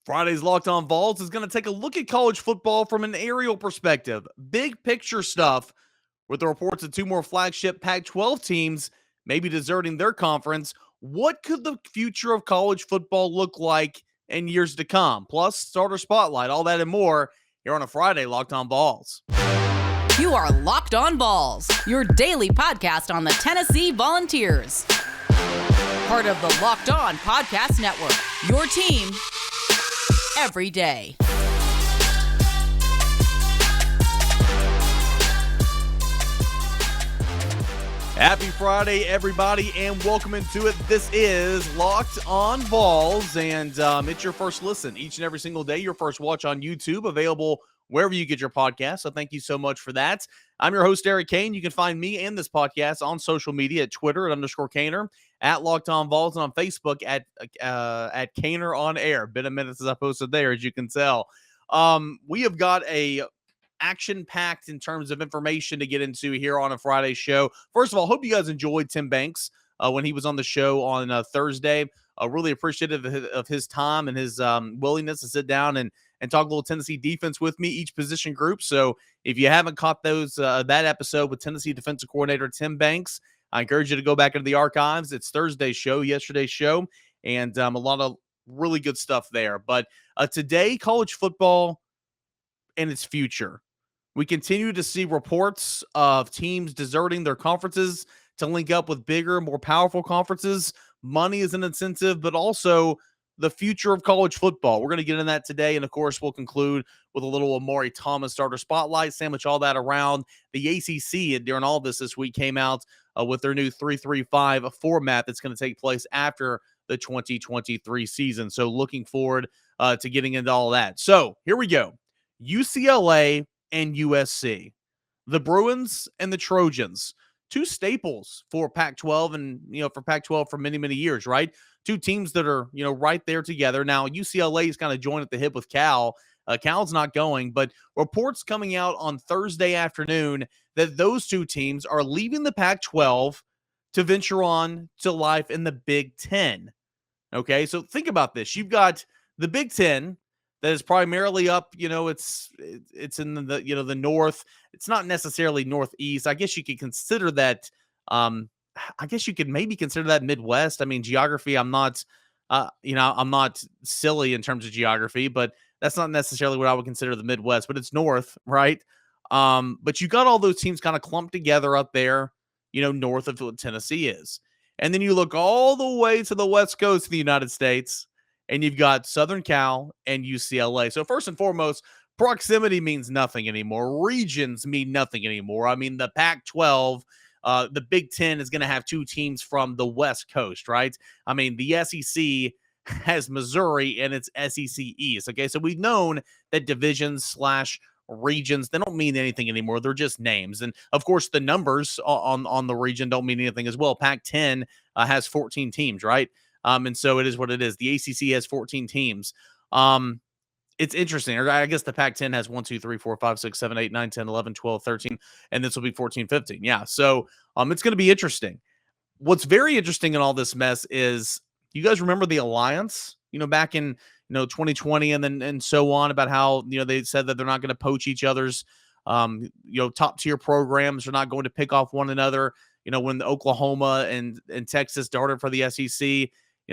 Friday's Locked On Vols is going to take a look at college football from an aerial perspective. Big picture stuff with the reports of two more flagship Pac-12 teams maybe deserting their conference. What could the future of college football look like in years to come? Plus, starter spotlight, all that and more here on a Friday Locked On Vols. You are Locked On Vols, your daily podcast on the Tennessee Volunteers. Part of the Locked On Podcast Network, your team every day. Happy Friday, everybody, and welcome into it. This is Locked On Vols, and it's your first listen each and every single day, your first watch on YouTube, available wherever you get your podcast. So thank you so much for that. I'm your host, Eric Kane. You can find me and this podcast on social media at Twitter at _Kaner, at Locked On Vols, and on Facebook at Kaner on Air. Been a minute since I posted there, as you can tell. We have got a action-packed in terms of information to get into here on a Friday show. First of all, hope you guys enjoyed Tim Banks when he was on the show on Thursday. Really appreciative of his time and his willingness to sit down and talk a little Tennessee defense with me, each position group. So if you haven't caught that episode with Tennessee defensive coordinator Tim Banks, I encourage you to go back into the archives. It's Thursday's show, yesterday's show, and a lot of really good stuff there. But today, college football and its future. We continue to see reports of teams deserting their conferences to link up with bigger, more powerful conferences. Money is an incentive, but also the future of college football. We're going to get into that today, and of course, we'll conclude with a little Omari Thomas starter spotlight, sandwich all that around the ACC. And during all this week came out with their new 3-3-5 format that's going to take place after the 2023 season. So looking forward to getting into all that. So here we go. UCLA and USC, the Bruins and the Trojans, two staples for Pac-12 and, for Pac-12 for many, many years, right? Two teams that are, right there together. Now, UCLA is kind of joined at the hip with Cal. Cal's not going, but reports coming out on Thursday afternoon that those two teams are leaving the Pac-12 to venture on to life in the Big Ten. Okay, so think about this. You've got the Big Ten that is primarily up, it's in the the north. It's not necessarily northeast. I guess you could consider that. I guess you could maybe consider that Midwest. I mean, geography. I'm not, I'm not silly in terms of geography, but that's not necessarily what I would consider the Midwest. But it's north, right? But you got all those teams kind of clumped together up there, north of what Tennessee is, and then you look all the way to the west coast of the United States. And you've got Southern Cal and UCLA. So first and foremost, proximity means nothing anymore. Regions mean nothing anymore. I mean, the Pac-12, the Big Ten is going to have two teams from the West Coast, right? I mean, the SEC has Missouri and it's SEC East. Okay, so we've known that divisions / regions, they don't mean anything anymore. They're just names. And of course, the numbers on the region don't mean anything as well. Pac-10 has 14 teams, right? And so it is what it is. The ACC has 14 teams. It's interesting. I guess the Pac-10 has 1, 2, 3, 4, 5, 6, 7, 8, 9, 10, 11, 12, 13, and this will be 14, 15. Yeah. So it's going to be interesting. What's very interesting in all this mess is, you guys remember the alliance, back in 2020 and so on, about how they said that they're not going to poach each other's top tier programs. They're not going to pick off one another. When the Oklahoma and Texas darted for the SEC,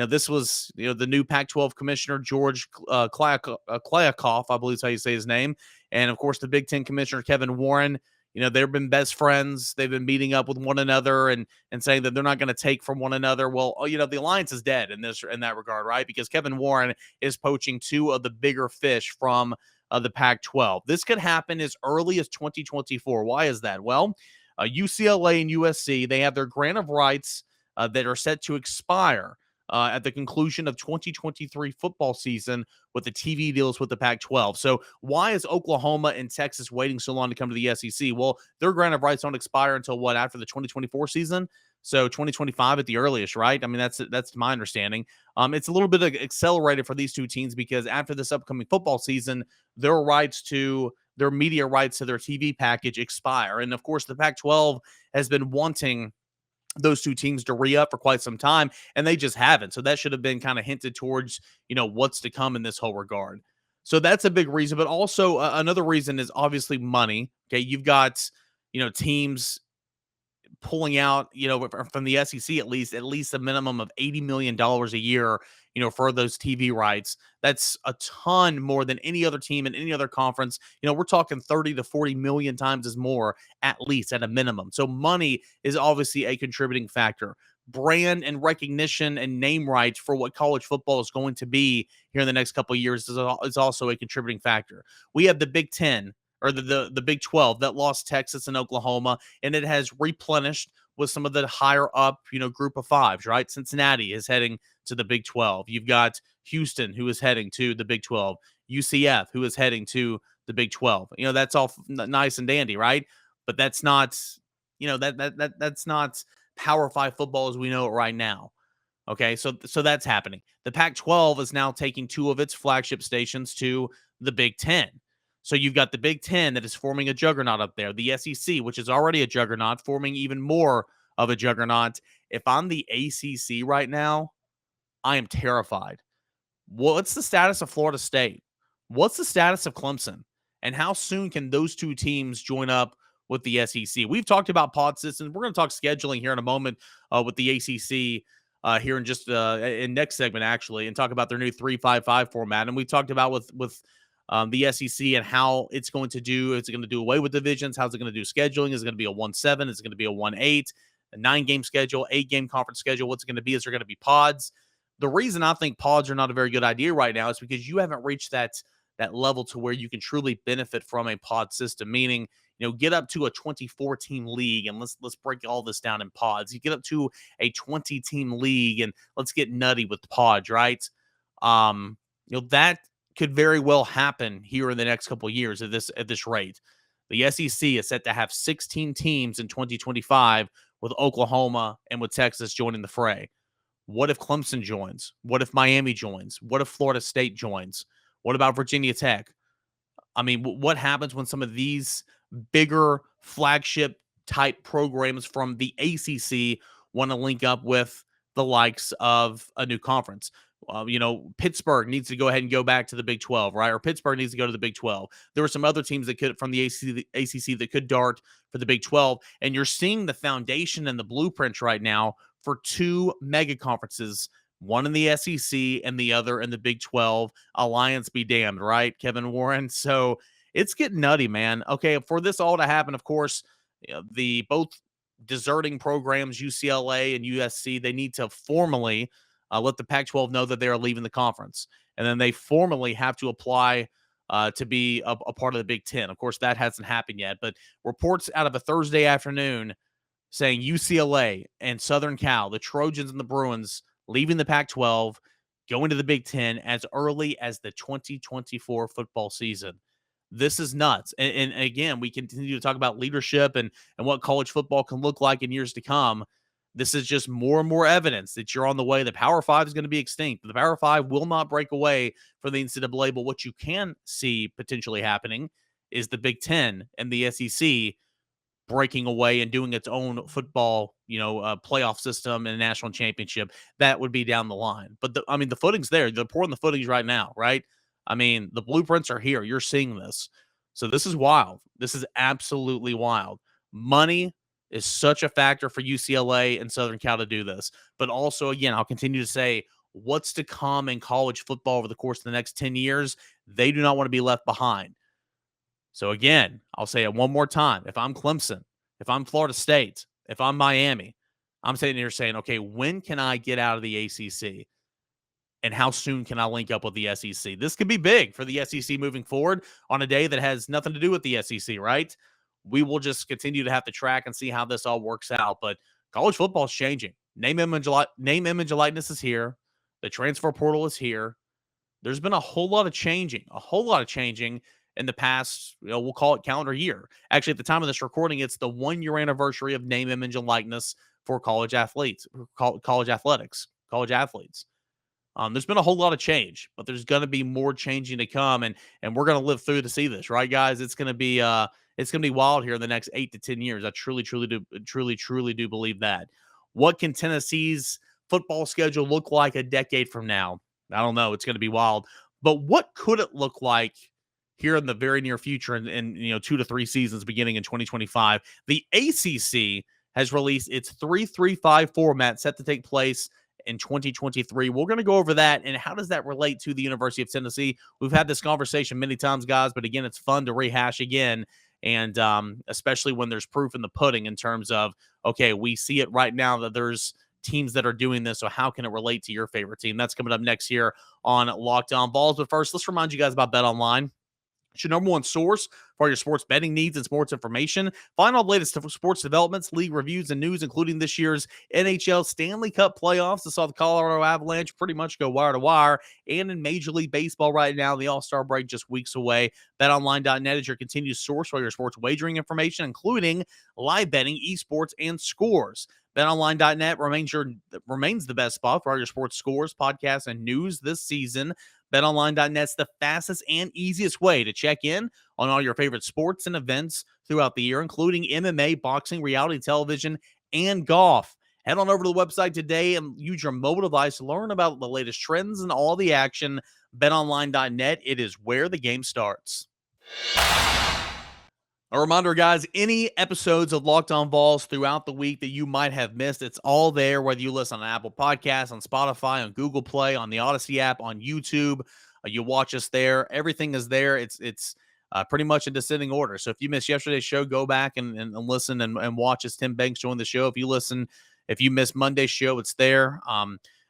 this was, the new Pac-12 commissioner, George Kliavkoff, I believe is how you say his name. And of course, the Big Ten commissioner, Kevin Warren, they've been best friends. They've been meeting up with one another and saying that they're not going to take from one another. Well, the alliance is dead in that regard, right? Because Kevin Warren is poaching two of the bigger fish from the Pac-12. This could happen as early as 2024. Why is that? Well, UCLA and USC, they have their grant of rights that are set to expire at the conclusion of 2023 football season with the TV deals with the Pac-12. So why is Oklahoma and Texas waiting so long to come to the SEC? Well, their grant of rights don't expire until after the 2024 season? So 2025 at the earliest, right? I mean, that's my understanding. It's a little bit accelerated for these two teams because after this upcoming football season, their media rights to their TV package expire. And of course, the Pac-12 has been wanting those two teams to re-up for quite some time, and they just haven't. So that should have been kind of hinted towards, what's to come in this whole regard. So that's a big reason. But also another reason is obviously money. Okay, you've got, teams pulling out, from the SEC at least a minimum of $80 million a year, for those TV rights. That's a ton more than any other team in any other conference. We're talking 30 to 40 million times as more, at least at a minimum. So money is obviously a contributing factor. Brand and recognition and name rights for what college football is going to be here in the next couple of years is also a contributing factor. We have the Big Ten, or the Big 12, that lost Texas and Oklahoma, and it has replenished with some of the higher up, group of fives, right? Cincinnati is heading to the Big 12. You've got Houston, who is heading to the Big 12. UCF, who is heading to the Big 12. That's all nice and dandy, right? But that's not, that's not Power 5 football as we know it right now. Okay, so that's happening. The Pac-12 is now taking two of its flagship stations to the Big 10. So you've got the Big 10 that is forming a juggernaut up there. The SEC, which is already a juggernaut, forming even more of a juggernaut. If I'm the ACC right now, I am terrified. What's the status of Florida State? What's the status of Clemson? And how soon can those two teams join up with the SEC? We've talked about pod systems. We're going to talk scheduling here in a moment with the ACC here in just in next segment, actually, and talk about their new 3-5-5 format. And we talked about with the SEC and how it's going to do. It's going to do away with divisions. How's it going to do scheduling? Is it going to be a 1-7? Is it going to be a 1-8? A 9-game schedule, 8-game conference schedule? What's it going to be? Is there going to be pods? The reason I think pods are not a very good idea right now is because you haven't reached that level to where you can truly benefit from a pod system, meaning, get up to a 24-team league, and let's break all this down in pods. You get up to a 20-team league, and let's get nutty with pods, right? That could very well happen here in the next couple of years at this rate. The SEC is set to have 16 teams in 2025, with Oklahoma and with Texas joining the fray. What if Clemson joins? What if Miami joins? What if Florida State joins? What about Virginia Tech? I mean, what happens when some of these bigger flagship type programs from the ACC want to link up with the likes of a new conference? Pittsburgh needs to go ahead and go back to the Big 12, right? Or Pittsburgh needs to go to the Big 12. There were some other teams that could, from the ACC that could dart for the Big 12. And you're seeing the foundation and the blueprints right now for two mega conferences, one in the SEC and the other in the Big 12. Alliance be damned, right, Kevin Warren? So it's getting nutty, man. Okay, for this all to happen, of course, the both deserting programs, UCLA and USC, they need to formally let the Pac-12 know that they are leaving the conference. And then they formally have to apply to be a part of the Big Ten. Of course, that hasn't happened yet. But reports out of a Thursday afternoon saying UCLA and Southern Cal, the Trojans and the Bruins, leaving the Pac-12, going to the Big Ten as early as the 2024 football season. This is nuts. And again, we continue to talk about leadership and what college football can look like in years to come. This is just more and more evidence that you're on the way. The Power 5 is going to be extinct. The Power 5 will not break away from the NCAA, but what you can see potentially happening is the Big Ten and the SEC breaking away and doing its own football, playoff system and a national championship. That would be down the line. But the footing's there. They're pouring the footings right now, right? I mean, the blueprints are here. You're seeing this. So this is wild. This is absolutely wild. Money is such a factor for UCLA and Southern Cal to do this. But also, again, I'll continue to say what's to come in college football over the course of the next 10 years. They do not want to be left behind. So again, I'll say it one more time. If I'm Clemson, if I'm Florida State, if I'm Miami, I'm sitting here saying, okay, when can I get out of the ACC? And how soon can I link up with the SEC? This could be big for the SEC moving forward on a day that has nothing to do with the SEC, right? We will just continue to have to track and see how this all works out. But college football is changing. Name, image, and likeness is here. The transfer portal is here. There's been a whole lot of changing in the past, we'll call it calendar year. Actually, at the time of this recording, it's the 1-year anniversary of name, image, and likeness for college athletes, college athletics, college athletes. There's been a whole lot of change, but there's going to be more changing to come, and we're going to live through to see this, right, guys? It's going to be wild here in the next 8 to 10 years. I truly do believe that. What can Tennessee's football schedule look like a decade from now? I don't know. It's going to be wild. But what could it look like here in the very near future in 2 to 3 seasons beginning in 2025? The ACC has released its 3-3-5 format set to take place in 2023. We're going to go over that and how does that relate to the University of Tennessee? We've had this conversation many times, guys, but again, it's fun to rehash again. And especially when there's proof in the pudding in terms of, okay, we see it right now that there's teams that are doing this. So how can it relate to your favorite team? That's coming up next here on Locked On Vols. But first, let's remind you guys about BetOnline. It's your number one source for your sports betting needs and sports information. Find all the latest sports developments, league reviews, and news, including this year's NHL Stanley Cup playoffs. I saw the Colorado Avalanche pretty much go wire to wire. And in Major League Baseball right now, the All-Star break just weeks away. BetOnline.net is your continued source for your sports wagering information, including live betting, esports, and scores. BetOnline.net remains the best spot for all your sports scores, podcasts, and news this season. BetOnline.net's the fastest and easiest way to check in on all your favorite sports and events throughout the year, including MMA, boxing, reality television, and golf. Head on over to the website today and use your mobile device to learn about the latest trends and all the action. BetOnline.net, it is where the game starts. A reminder, guys, any episodes of Locked On Vols throughout the week that you might have missed, it's all there, whether you listen on Apple Podcasts, on Spotify, on Google Play, on the Odyssey app, on YouTube. You watch us there. Everything is there. It's pretty much in descending order. So if you missed yesterday's show, go back and listen and watch as Tim Banks joined the show. If you missed Monday's show, it's there.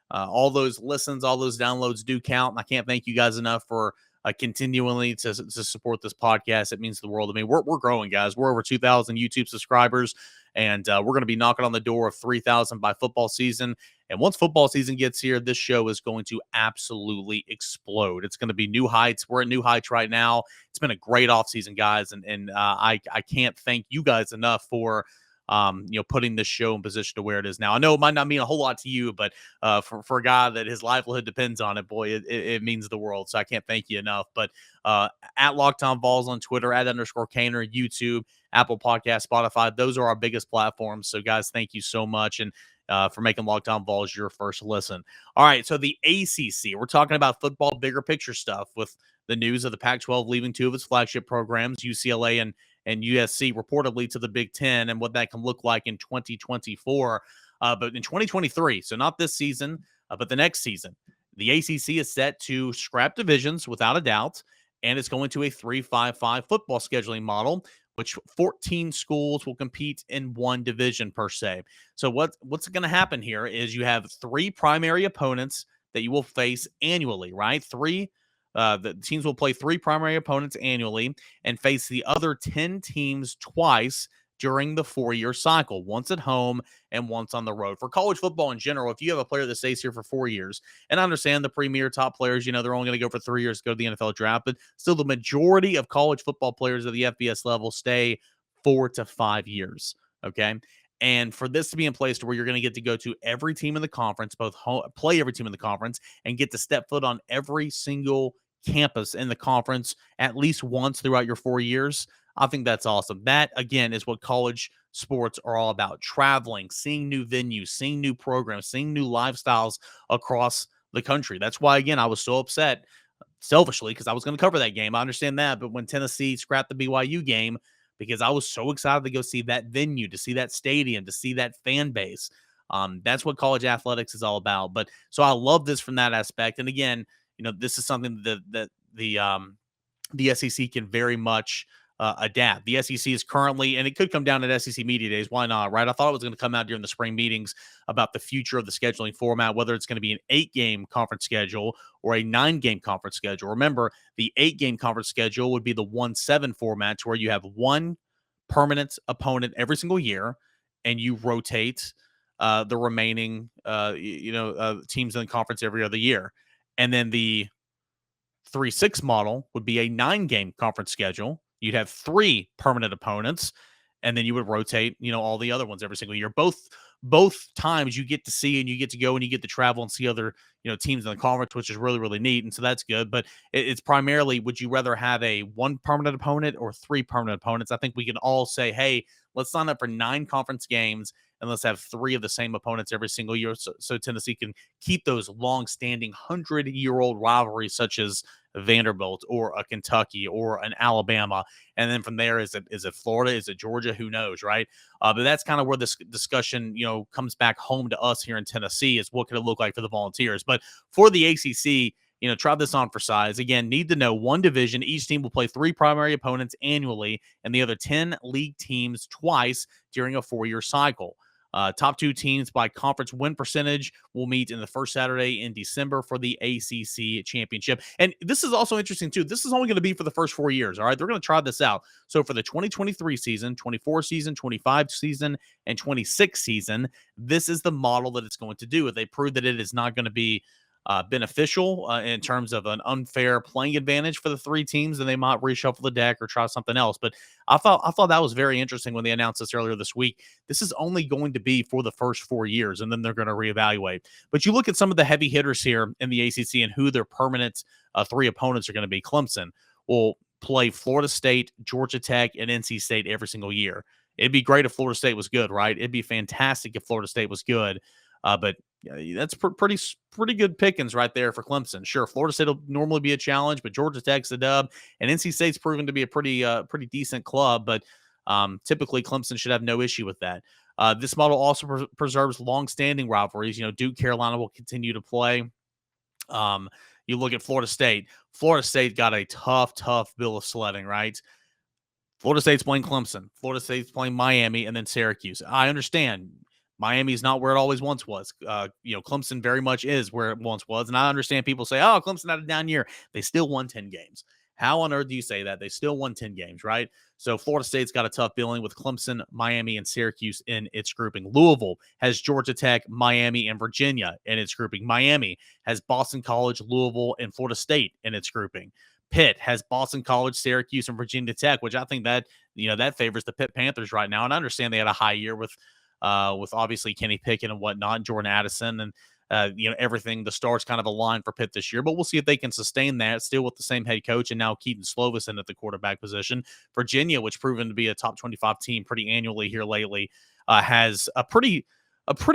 All those listens, all those downloads do count. And I can't thank you guys enough for continually to support this podcast. It means the world to me. We're growing, guys. We're over 2,000 YouTube subscribers, and we're going to be knocking on the door of 3,000 by football season. And once football season gets here, this show is going to absolutely explode. It's going to be new heights. We're at new heights right now. It's been a great offseason, guys, and I can't thank you guys enough for putting this show in position to where it is now. I know it might not mean a whole lot to you, but for a guy that his livelihood depends on it, boy, it means the world. So I can't thank you enough. But at Locked On Vols on Twitter, at _Caner, YouTube, Apple Podcast, Spotify, those are our biggest platforms. So guys, thank you so much. And for making Locked On Vols your first listen. All right, so the ACC, we're talking about football, bigger picture stuff with the news of the Pac-12 leaving two of its flagship programs, UCLA and USC, reportedly to the Big Ten, and what that can look like in 2024. But in 2023, so not this season, but the next season, the ACC is set to scrap divisions without a doubt, and it's going to a 3-5-5 football scheduling model, which 14 schools will compete in one division per se. So what's going to happen here is you have 3 primary opponents that you will face annually, right? The teams will play 3 primary opponents annually and face the other 10 teams twice during the 4-year cycle, once at home and once on the road. For college football in general, if you have a player that stays here for 4 years, and I understand the premier top players, they're only going to go for 3 years to go to the NFL draft, but still the majority of college football players at the FBS level stay 4 to 5 years, okay? And for this to be in place to where you're going to get to go to every team in the conference, play every team in the conference, and get to step foot on every single campus in the conference at least once throughout your 4 years, I think that's awesome. That, again, is what college sports are all about. Traveling, seeing new venues, seeing new programs, seeing new lifestyles across the country. That's why, again, I was so upset selfishly because I was going to cover that game. I understand that. But when Tennessee scrapped the BYU game, because I was so excited to go see that venue, to see that stadium, to see that fan base. That's what college athletics is all about. But so I love this from that aspect. And again, this is something that the SEC can very much adapt. The SEC is currently, and it could come down at SEC Media Days. Why not, right? I thought it was going to come out during the spring meetings about the future of the scheduling format, whether it's going to be an 8-game conference schedule or a 9-game conference schedule. Remember, the 8-game conference schedule would be the 1-7 format, to where you have one permanent opponent every single year, and you rotate the remaining teams in the conference every other year. And then the 3-6 model would be a 9-game conference schedule. You'd have 3 permanent opponents, and then you would rotate, all the other ones every single year. Both both times you get to see and you get to go and you get to travel and see other, teams in the conference, which is really, really neat. And so that's good. But it's primarily, would you rather have a one permanent opponent or three permanent opponents? I think we can all say, hey, let's sign up for 9 conference games and let's have 3 of the same opponents every single year, so Tennessee can keep those long-standing 100-year-old rivalries such as Vanderbilt or a Kentucky or an Alabama. And then from there, is it Florida? Is it Georgia? Who knows, right? But that's kind of where this discussion, comes back home to us here in Tennessee, is what could it look like for the Volunteers. But for the ACC, try this on for size. Again, need to know one division. Each team will play 3 primary opponents annually and the other 10 league teams twice during a 4-year cycle. Top 2 teams by conference win percentage will meet in the first Saturday in December for the ACC championship. And this is also interesting, too. This is only going to be for the first 4 years, all right? They're going to try this out. So for the 2023 season, 24 season, 25 season, and 26 season, this is the model that it's going to do. If they prove that it is not going to be beneficial in terms of an unfair playing advantage for the 3 teams, then they might reshuffle the deck or try something else. But I thought that was very interesting when they announced this earlier this week. This is only going to be for the first 4 years, and then they're going to reevaluate. But you look at some of the heavy hitters here in the ACC and who their permanent 3 opponents are going to be. Clemson will play Florida State, Georgia Tech, and NC State every single year. It'd be great if Florida State was good, right? It'd be fantastic if Florida State was good. But that's pretty good pickings right there for Clemson. Sure, Florida State will normally be a challenge, but Georgia Tech's a dub, and NC State's proven to be a pretty decent club. But typically, Clemson should have no issue with that. This model also preserves long-standing rivalries. Duke, Carolina will continue to play. You look at Florida State. Florida State got a tough bill of sledding, right? Florida State's playing Clemson. Florida State's playing Miami, and then Syracuse. I understand Miami's not where it always once was. Clemson very much is where it once was. And I understand people say, oh, Clemson had a down year. They still won 10 games. How on earth do you say that? They still won 10 games, right? So Florida State's got a tough billing with Clemson, Miami, and Syracuse in its grouping. Louisville has Georgia Tech, Miami, and Virginia in its grouping. Miami has Boston College, Louisville, and Florida State in its grouping. Pitt has Boston College, Syracuse, and Virginia Tech, which I think that favors the Pitt Panthers right now. And I understand they had a high year with obviously Kenny Pickett and whatnot, and Jordan Addison, and everything. The stars kind of aligned for Pitt this year, but we'll see if they can sustain that still with the same head coach and now Keaton Slovis in at the quarterback position. Virginia, which proven to be a top 25 team pretty annually here lately, has a pretty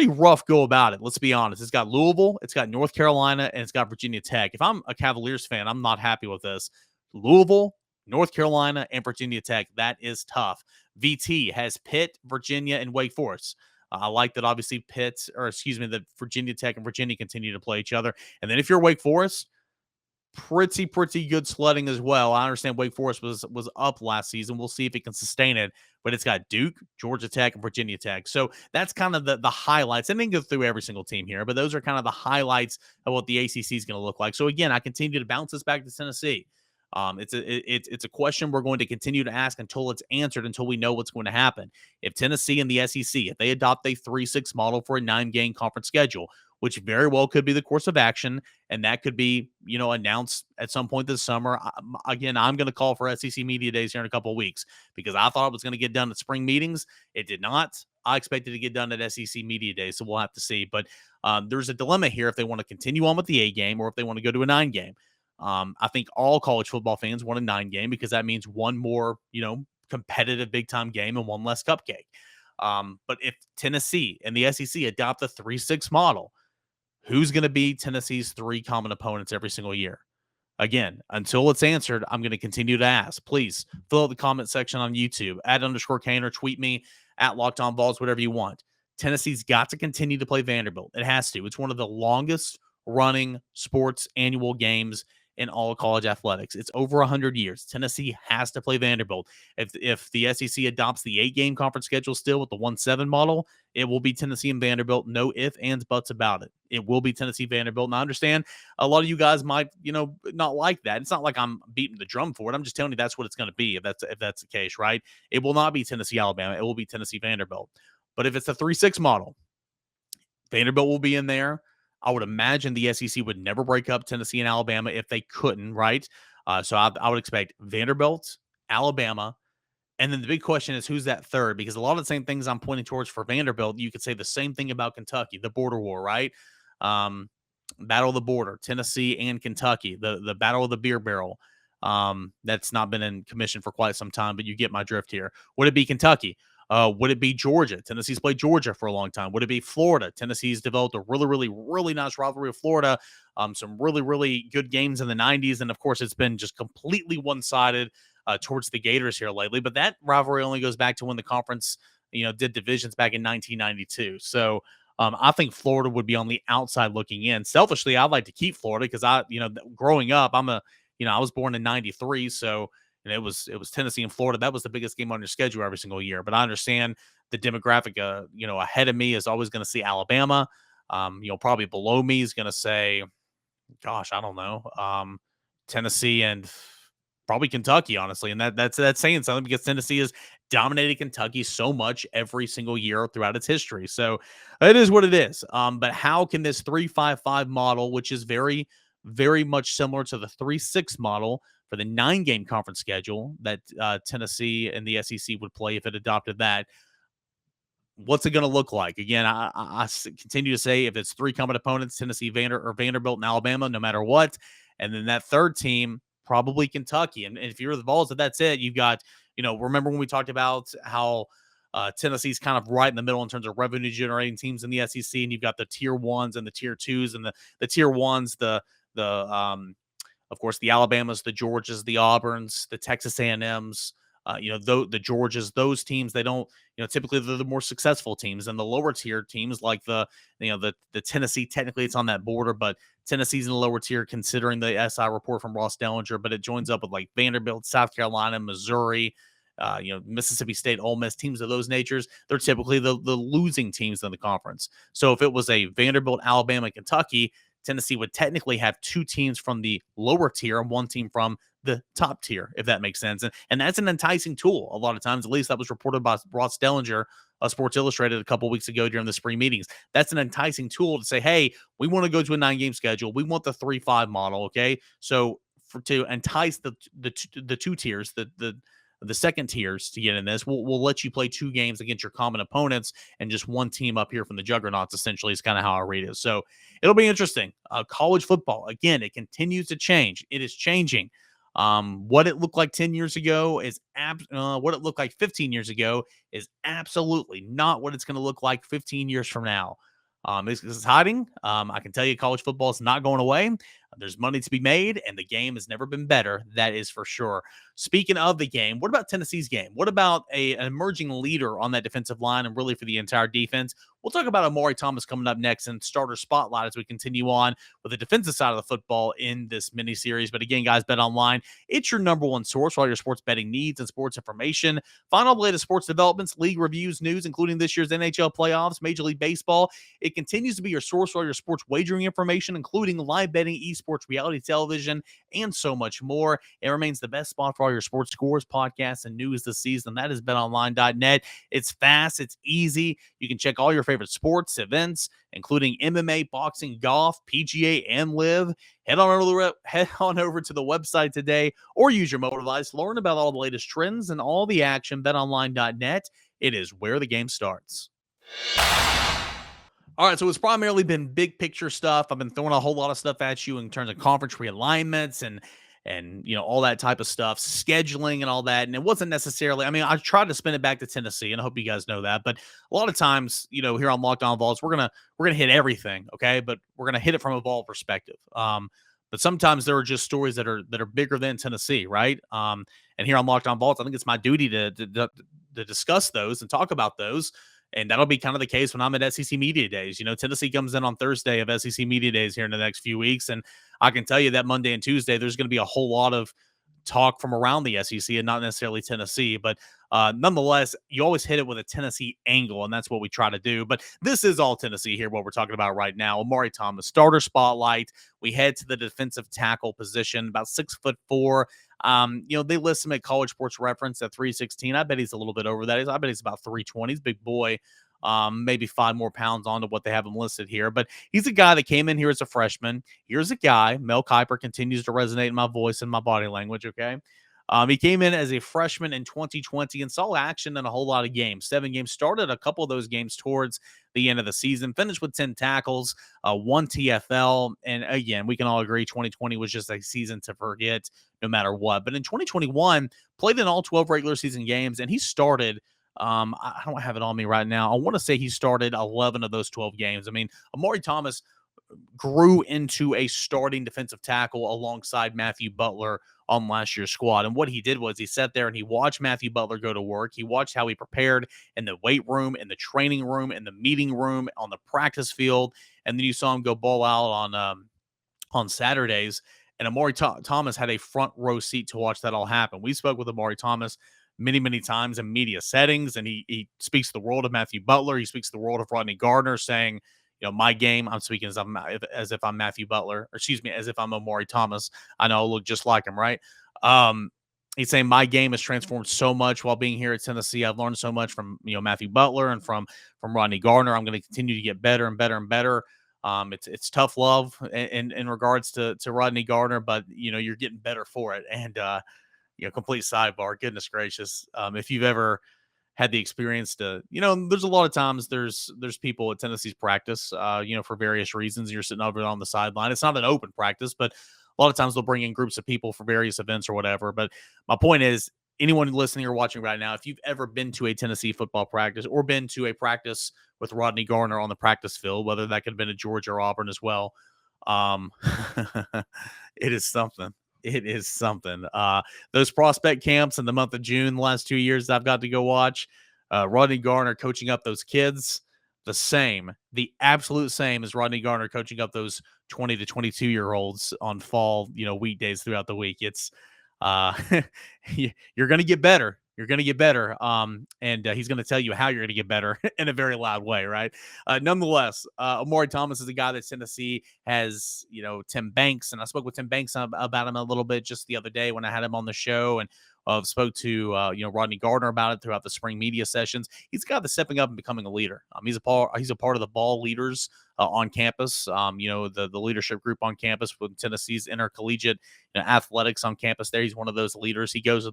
rough go about it. Let's be honest. It's got Louisville, it's got North Carolina, and it's got Virginia Tech. If I'm a Cavaliers fan, I'm not happy with this. Louisville, North Carolina, and Virginia Tech. That is tough. VT has Pitt, Virginia, and Wake Forest. I like that obviously that Virginia Tech and Virginia continue to play each other. And then if you're Wake Forest, pretty good sledding as well. I understand Wake Forest was up last season. We'll see if it can sustain it. But it's got Duke, Georgia Tech, and Virginia Tech. So that's kind of the highlights. I didn't go through every single team here, but those are kind of the highlights of what the ACC is going to look like. So again, I continue to bounce this back to Tennessee. It's a question we're going to continue to ask until it's answered, until we know what's going to happen. If Tennessee and the SEC, if they adopt a 3-6 model for a 9-game conference schedule, which very well could be the course of action, and that could be, announced at some point this summer. Again, I'm going to call for SEC Media Days here in a couple of weeks because I thought it was going to get done at spring meetings. It did not. I expected to get done at SEC Media Days, so we'll have to see. But there's a dilemma here if they want to continue on with the 8-game or if they want to go to a 9-game. I think all college football fans want a 9-game because that means one more, competitive big-time game and one less cupcake. But if Tennessee and the SEC adopt the 3-6 model, who's going to be Tennessee's 3 common opponents every single year? Again, until it's answered, I'm going to continue to ask. Please fill out the comment section on YouTube, @_Kane, or tweet me @LockedOnVols, whatever you want. Tennessee's got to continue to play Vanderbilt. It has to. It's one of the longest running sports annual games in all of college athletics. It's over 100 years. Tennessee has to play Vanderbilt. If the SEC adopts the 8-game conference schedule still with the 1-7 model, it will be Tennessee and Vanderbilt. No ifs, ands, buts about it. It will be Tennessee, Vanderbilt. And I understand a lot of you guys might, not like that. It's not like I'm beating the drum for it. I'm just telling you that's what it's going to be if that's the case, right? It will not be Tennessee, Alabama. It will be Tennessee, Vanderbilt. But if it's a 3-6 model, Vanderbilt will be in there. I would imagine the SEC would never break up Tennessee and Alabama if they couldn't, right? So I would expect Vanderbilt, Alabama, And then the big question is who's that third? Because a lot of the same things I'm pointing towards for Vanderbilt, you could say the same thing about Kentucky, the border war, right? Um, Battle of the border, Tennessee and Kentucky, the battle of the beer barrel. That's not been in commission for quite some time, but you get my drift here. Would it be Kentucky? Would it be Georgia? Tennessee's played Georgia for a long time. Would it be Florida? Tennessee's developed a really, really, really nice rivalry with Florida. Some really, really good games in the 90s. And of course, it's been just completely one sided towards the Gators here lately. But that rivalry only goes back to when the conference, did divisions back in 1992. So I think Florida would be on the outside looking in. Selfishly, I'd like to keep Florida because growing up, I was born in '93, so it was Tennessee and Florida. That was the biggest game on your schedule every single year. But I understand the demographic, ahead of me is always going to see Alabama. Probably below me is going to say, gosh, I don't know, Tennessee and probably Kentucky, honestly. And that's saying something because Tennessee has dominated Kentucky so much every single year throughout its history. So it is what it is. But how can this 3-5-5 model, which is very, very much similar to the 3-6 model for the 9-game conference schedule that Tennessee and the SEC would play if it adopted that, what's it going to look like? Again, I continue to say if it's 3 common opponents, Tennessee, Vanderbilt, and Alabama, no matter what. And then that third team, probably Kentucky. And if you're the Vols, if that's it, you've got, remember when we talked about how Tennessee's kind of right in the middle in terms of revenue generating teams in the SEC, and you've got the tier 1s and the tier 2s, and the tier 1s, of course, the Alabamas, the Georgias, the Auburns, the Texas A&Ms, the Georgias, those teams, they don't, typically they're the more successful teams, and the lower tier teams like the Tennessee, technically it's on that border, but Tennessee's in the lower tier considering the SI report from Ross Dellinger, but it joins up with like Vanderbilt, South Carolina, Missouri, Mississippi State, Ole Miss, teams of those natures. They're typically the losing teams in the conference. So if it was a Vanderbilt, Alabama, Kentucky, Tennessee would technically have 2 teams from the lower tier and 1 team from the top tier, if that makes sense. And that's an enticing tool a lot of times. At least that was reported by Ross Dellinger, Sports Illustrated, a couple weeks ago during the spring meetings. That's an enticing tool to say, hey, we want to go to a 9-game schedule. We want the 3-5 model, okay? So to entice the 2 tiers, the second tiers to get in this, we'll let you play 2 games against your common opponents and just 1 team up here from the juggernauts, essentially, is kind of how I read it. So it'll be interesting. College football, again, it continues to change. It is changing. What it looked like 10 years ago is what it looked like 15 years ago is absolutely not what it's going to look like 15 years from now. It's hiding. I can tell you college football is not going away. There's money to be made, and the game has never been better. That is for sure. Speaking of the game, what about Tennessee's game? What about an emerging leader on that defensive line and really for the entire defense? We'll talk about Omari Thomas coming up next and starter spotlight as we continue on with the defensive side of the football in this mini series. But again, guys, BetOnline, it's your number one source for all your sports betting needs and sports information. Find all the latest sports developments, league reviews, news, including this year's NHL playoffs, Major League Baseball. It continues to be your source for all your sports wagering information, including live betting, esports, reality television, and so much more. It remains the best spot for all your sports scores, podcasts, and news this season. That is betonline.net. It's fast. It's easy. You can check all your favorite sports events, including MMA, boxing, golf, PGA, and live. Head on over to the website today or use your mobile device to learn about all the latest trends and all the action. BetOnline.net. It is where the game starts. All right, so it's primarily been big picture stuff. I've been throwing a whole lot of stuff at you in terms of conference realignments and all that type of stuff, scheduling and all that. And it wasn't necessarily, I tried to spin it back to Tennessee, and I hope you guys know that. But a lot of times, here on Locked On Vols, we're gonna hit everything, okay? But we're gonna hit it from a Vol perspective. But sometimes there are just stories that are bigger than Tennessee, right? And here on Locked On Vols, I think it's my duty to discuss those and talk about those. And that'll be kind of the case when I'm at SEC Media Days. Tennessee comes in on Thursday of SEC Media Days here in the next few weeks. And I can tell you that Monday and Tuesday, there's going to be a whole lot of talk from around the SEC and not necessarily Tennessee. But nonetheless, you always hit it with a Tennessee angle, and that's what we try to do. But this is all Tennessee here, what we're talking about right now. Omari Thomas, starter spotlight. We head to the defensive tackle position, about 6'4". They list him at College Sports Reference at 316. I bet he's a little bit over that. I bet he's about 320. He's a big boy. Maybe 5 more pounds onto what they have him listed here. But he's a guy that came in here as a freshman. Here's a guy. Mel Kiper continues to resonate in my voice and my body language, okay? He came in as a freshman in 2020 and saw action in a whole lot of games. 7 games, started a couple of those games towards the end of the season, finished with 10 tackles, 1 TFL. And again, we can all agree 2020 was just a season to forget no matter what. But in 2021, played in all 12 regular season games, and he started. I don't have it on me right now. I want to say he started 11 of those 12 games. I mean, Omari Thomas grew into a starting defensive tackle alongside Matthew Butler on last year's squad. And what he did was he sat there and he watched Matthew Butler go to work. He watched how he prepared in the weight room, in the training room, in the meeting room, on the practice field. And then you saw him go ball out on Saturdays. And Omari Thomas had a front row seat to watch that all happen. We spoke with Omari Thomas many, many times in media settings, and he speaks the world of Matthew Butler. He speaks the world of Rodney Gardner, saying, my game, I'm speaking as if I'm Matthew Butler, or excuse me, as if I'm Omari Thomas. I know I look just like him, right? He's saying my game has transformed so much while being here at Tennessee. I've learned so much from Matthew Butler and from Rodney Gardner. I'm going to continue to get better and better and better. It's tough love in regards to Rodney Gardner, but you're getting better for it. And complete sidebar. Goodness gracious, if you've ever had the experience to, there's a lot of times there's people at Tennessee's practice, for various reasons. You're sitting over on the sideline. It's not an open practice, but a lot of times they'll bring in groups of people for various events or whatever. But my point is, anyone listening or watching right now, if you've ever been to a Tennessee football practice or been to a practice with Rodney Gardner on the practice field, whether that could have been at Georgia or Auburn as well, it is something. It is something. Those prospect camps in the month of June, the last 2 years I've got to go watch, Rodney Gardner coaching up those kids, the absolute same as Rodney Gardner coaching up those 20 to 22-year-olds on fall, weekdays throughout the week. It's you're going to get better. You're going to get better. And he's going to tell you how you're going to get better in a very loud way, right? Nonetheless, Omari Thomas is a guy that Tennessee has, Tim Banks. And I spoke with Tim Banks about him a little bit just the other day when I had him on the show, and spoke to, Rodney Gardner about it throughout the spring media sessions. He's a guy that's stepping up and becoming a leader. He's a part of the ball leaders on campus. The leadership group on campus with Tennessee's intercollegiate athletics on campus there. He's one of those leaders. He goes to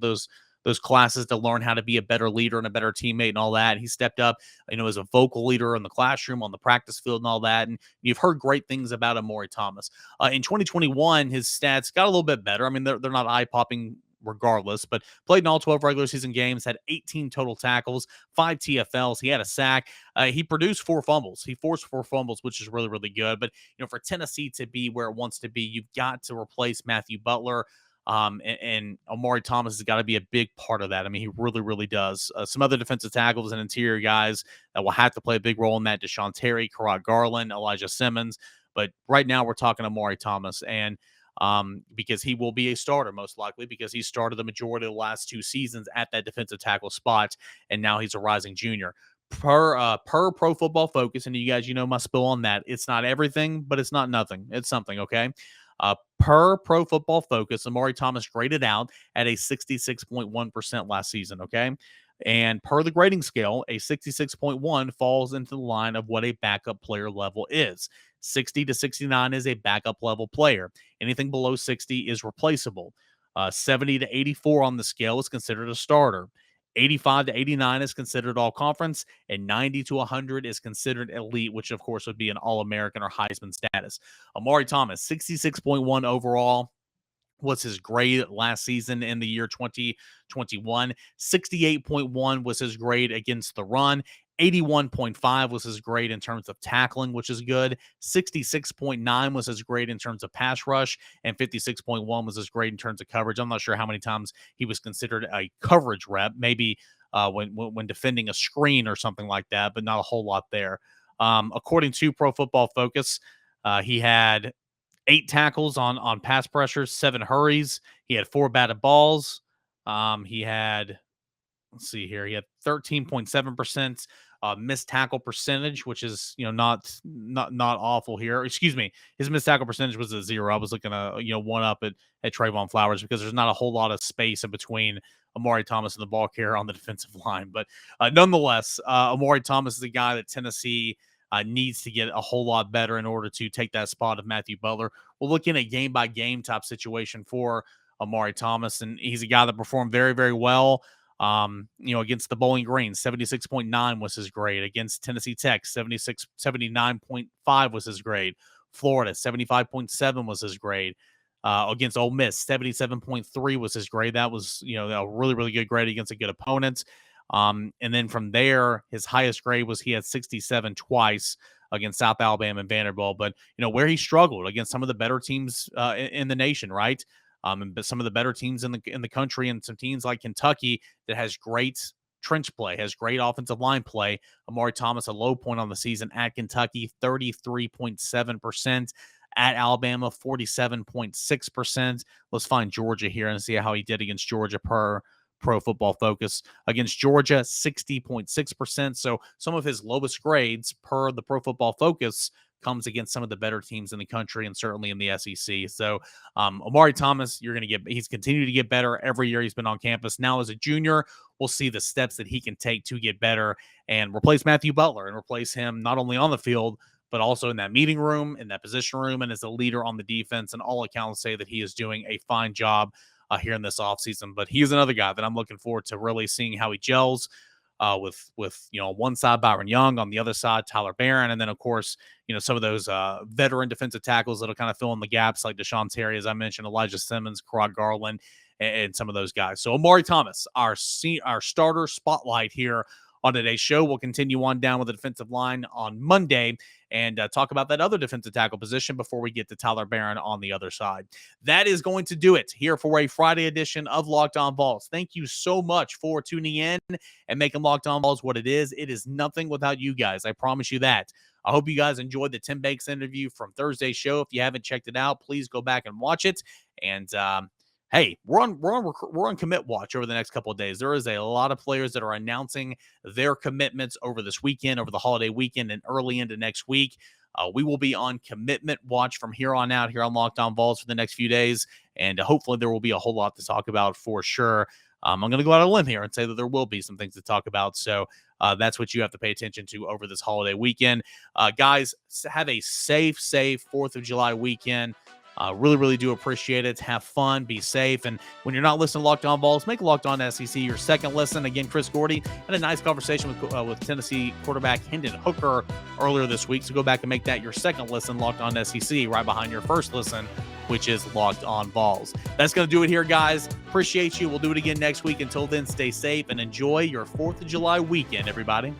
those classes to learn how to be a better leader and a better teammate and all that. He stepped up, as a vocal leader in the classroom, on the practice field and all that. And you've heard great things about Omari Thomas. In 2021, his stats got a little bit better. I mean, they're not eye-popping regardless, but played in all 12 regular season games, had 18 total tackles, 5 TFLs. He had a sack. He produced 4 fumbles. He forced 4 fumbles, which is really, really good. But, for Tennessee to be where it wants to be, you've got to replace Matthew Butler. And Omari Thomas has got to be a big part of that. I mean, he really, really does. Some other defensive tackles and interior guys that will have to play a big role in that: Deshaun Terry, Karad Garland, Elijah Simmons. But right now we're talking Omari Thomas, and because he will be a starter most likely, because he started the majority of the last 2 seasons at that defensive tackle spot, and now he's a rising junior. Per Pro Football Focus, and you guys, my spill on that. It's not everything, but it's not nothing. It's something, okay? Per Pro Football Focus, Omari Thomas graded out at a 66.1% last season, okay? And per the grading scale, a 66.1 falls into the line of what a backup player level is. 60 to 69 is a backup level player. Anything below 60 is replaceable. 70 to 84 on the scale is considered a starter. 85 to 89 is considered all conference, and 90 to 100 is considered elite, which of course would be an All-American or Heisman status. Omari Thomas, 66.1 overall. Was his grade last season in the year 2021. 68.1 was his grade against the run. 81.5 was his grade in terms of tackling, which is good. 66.9 was his grade in terms of pass rush, and 56.1 was his grade in terms of coverage. I'm not sure how many times he was considered a coverage rep, maybe when defending a screen or something like that, but not a whole lot there. According to Pro Football Focus, he had 8 tackles on pass pressures, 7 hurries. He had 4 batted balls. He had, let's see here, he had 13.7% missed tackle percentage, which is not awful here. Excuse me, his missed tackle percentage was a 0. I was looking at one up at Trayvon Flowers, because there's not a whole lot of space in between Omari Thomas and the ball carrier on the defensive line. But nonetheless, Omari Thomas is a guy that Tennessee needs to get a whole lot better in order to take that spot of Matthew Butler. We're looking at game-by-game type situation for Omari Thomas, and he's a guy that performed very, very well. Against the Bowling Green, 76.9 was his grade. Against Tennessee Tech, 79.5 was his grade. Florida, 75.7 was his grade. Against Ole Miss, 77.3 was his grade. That was, a really, really good grade against a good opponent. And then from there, his highest grade was he had 67 twice against South Alabama and Vanderbilt. But, where he struggled against some of the better teams in the nation, right? And some of the better teams in the country, and some teams like Kentucky that has great trench play, has great offensive line play. Omari Thomas, a low point on the season at Kentucky, 33.7%. At Alabama, 47.6%. Let's find Georgia here and see how he did against Georgia per Pro Football Focus. Against Georgia, 60.6%. So some of his lowest grades per the Pro Football Focus comes against some of the better teams in the country and certainly in the SEC. So Omari Thomas, he's continued to get better every year he's been on campus. Now as a junior, we'll see the steps that he can take to get better and replace Matthew Butler and replace him not only on the field, but also in that meeting room, in that position room, and as a leader on the defense. And all accounts say that he is doing a fine job here in this offseason. But he's another guy that I'm looking forward to really seeing how he gels with on one side, Byron Young, on the other side, Tyler Barron. And then, of course, some of those veteran defensive tackles that'll kind of fill in the gaps, like Deshaun Terry, as I mentioned, Elijah Simmons, Kerrod Garland, and some of those guys. So Omari Thomas, our starter spotlight here on today's show. We'll continue on down with the defensive line on Monday and talk about that other defensive tackle position before we get to Tyler Barron on the other side. That is going to do it here for a Friday edition of Locked On Vols. Thank you so much for tuning in and making Locked On Vols what it is. It is nothing without you guys. I promise you that. I hope you guys enjoyed the Tim Banks interview from Thursday's show. If you haven't checked it out, please go back and watch it. And hey, we're on commit watch over the next couple of days. There is a lot of players that are announcing their commitments over this weekend, over the holiday weekend, and early into next week. We will be on commitment watch from here on out here on Locked On Vols for the next few days, and hopefully there will be a whole lot to talk about for sure. I'm going to go out on a limb here and say that there will be some things to talk about, so that's what you have to pay attention to over this holiday weekend. Guys, have a safe 4th of July weekend. Really, really do appreciate it. Have fun, be safe. And when you're not listening to Locked On Vols, make Locked On SEC your second listen. Again, Chris Gordy had a nice conversation with Tennessee quarterback Hendon Hooker earlier this week. So go back and make that your second listen, Locked On SEC, right behind your first listen, which is Locked On Vols. That's going to do it here, guys. Appreciate you. We'll do it again next week. Until then, stay safe and enjoy your 4th of July weekend, everybody.